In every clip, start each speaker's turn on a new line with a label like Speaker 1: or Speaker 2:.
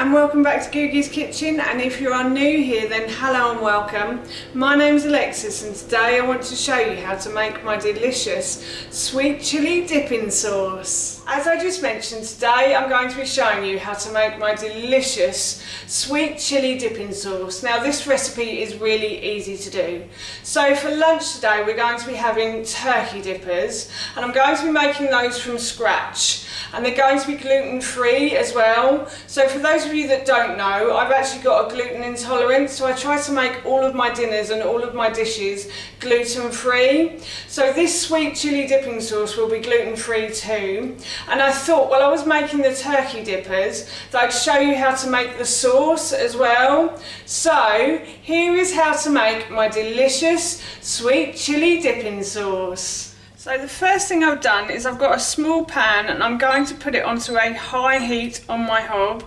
Speaker 1: and welcome back to Googie's Kitchen, and if you are new here then hello and welcome. My name's Alexis and today I want to show you how to make my delicious sweet chilli dipping sauce. As I just mentioned, today I'm going to be showing you how to make my delicious sweet chilli dipping sauce. Now this recipe is really easy to do. So for lunch today we're going to be having turkey dippers, and I'm going to be making those from scratch. And they're going to be gluten-free as well. So for those of you that don't know, I've actually got a gluten intolerance, so I try to make all of my dinners and all of my dishes gluten-free. So this sweet chilli dipping sauce will be gluten-free too. And I thought while I was making the turkey dippers that I'd show you how to make the sauce as well. So here is how to make my delicious sweet chilli dipping sauce. So the first thing I've done is I've got a small pan and I'm going to put it onto a high heat on my hob,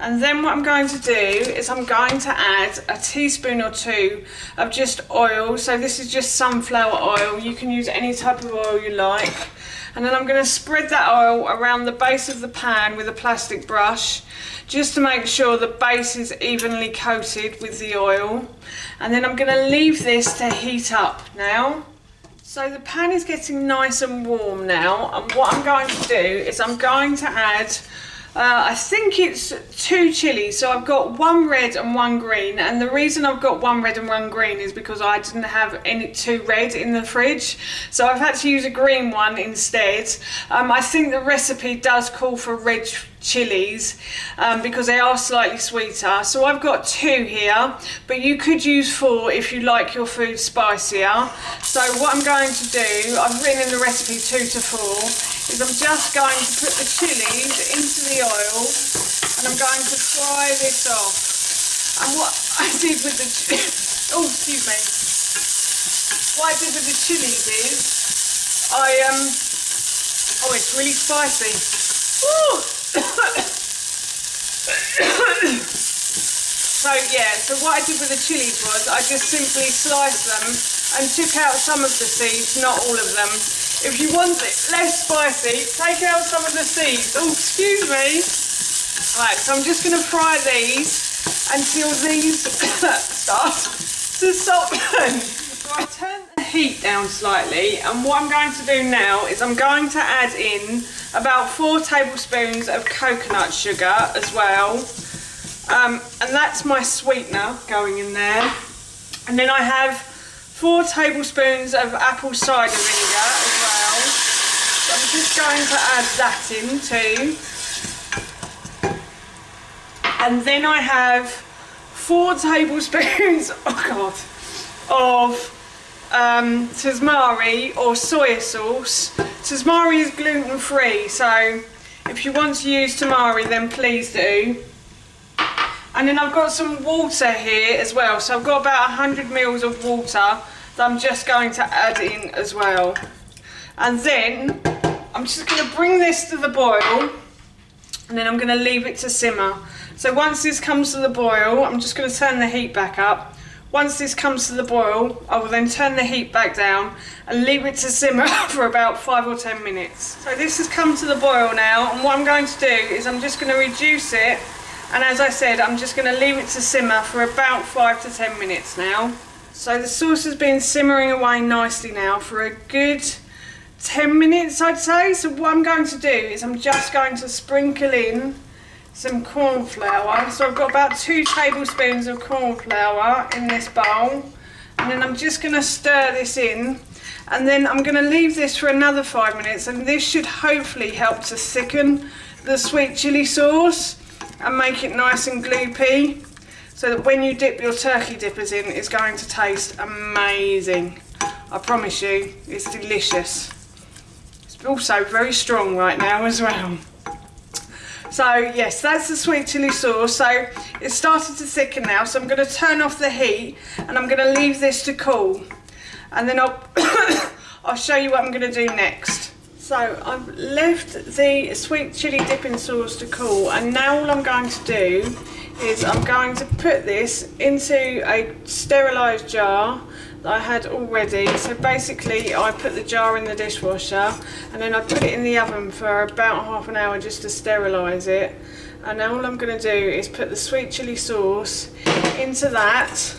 Speaker 1: and then what I'm going to do is I'm going to add a teaspoon or two of just oil. So this is just sunflower oil, you can use any type of oil you like, and then I'm going to spread that oil around the base of the pan with a plastic brush just to make sure the base is evenly coated with the oil, and then I'm going to leave this to heat up now. So the pan is getting nice and warm now, and what I'm going to do is I'm going to add, I think it's 2 chilies. So I've got 1 red and 1 green, and the reason I've got 1 red and 1 green is because I didn't have any 2 red in the fridge, so I've had to use a green one instead. I think the recipe does call for red chilies because they are slightly sweeter, so I've got 2 here, but you could use 4 if you like your food spicier. So what I'm going to do, I've written in the recipe 2 to 4, is I'm just going to put the chilies into the oil and I'm going to fry this off. And what I did with the oh excuse me, what I did with the chilies is oh, it's really spicy. So yeah, so what I did with the chilies was I just simply sliced them and took out some of the seeds, not all of them. If you want it less spicy, take out some of the seeds. Oh, excuse me. Right, so I'm just going to fry these until these start to soften. So I turn the heat down slightly, and what I'm going to do now is I'm going to add in about 4 tablespoons of coconut sugar as well. And that's my sweetener going in there. And then I have 4 tablespoons of apple cider vinegar as well. So I'm just going to add that in too. And then I have 4 tablespoons, oh God, of Tasmari or soy sauce. Tasmari is gluten free, so if you want to use tamari then please do. And then I've got some water here as well, so I've got about 100 ml of water that I'm just going to add in as well. And then I'm just going to bring this to the boil, and then I'm going to leave it to simmer. So once this comes to the boil, I'm just going to turn the heat back up. Once this comes to the boil, I will then turn the heat back down and leave it to simmer for about 5 or 10 minutes. So this has come to the boil now, and what I'm going to do is I'm just going to reduce it. And as I said, I'm just going to leave it to simmer for about 5 to 10 minutes now. So the sauce has been simmering away nicely now for a good 10 minutes, I'd say. So what I'm going to do is I'm just going to sprinkle in some corn flour. So I've got about 2 tablespoons of corn flour in this bowl. And then I'm just going to stir this in. And then I'm going to leave this for another 5 minutes. And this should hopefully help to thicken the sweet chilli sauce and make it nice and gloopy, so that when you dip your turkey dippers in, it's going to taste amazing. I promise you, it's delicious. It's also very strong right now as well. So yes, that's the sweet chilli sauce. So it's started to thicken now, so I'm going to turn off the heat and I'm going to leave this to cool, and then I'll show you what I'm going to do next. So I've left the sweet chilli dipping sauce to cool, and now all I'm going to do is I'm going to put this into a sterilised jar that I had already. So basically I put the jar in the dishwasher and then I put it in the oven for about half an hour just to sterilise it. And now all I'm going to do is put the sweet chilli sauce into that.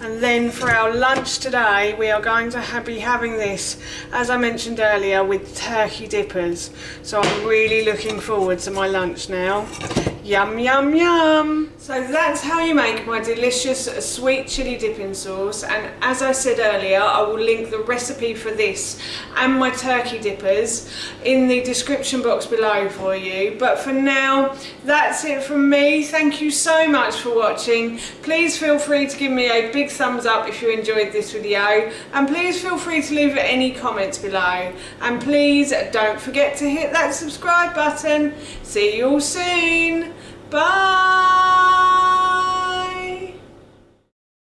Speaker 1: And then for our lunch today, we are going to be having this, as I mentioned earlier, with turkey dippers. So I'm really looking forward to my lunch now. Yum, yum, yum. So that's how you make my delicious sweet chilli dipping sauce. And as I said earlier, I will link the recipe for this and my turkey dippers in the description box below for you. But for now, that's it from me. Thank you so much for watching. Please feel free to give me a big thumbs up if you enjoyed this video. And please feel free to leave any comments below. And please don't forget to hit that subscribe button. See you all soon. Bye.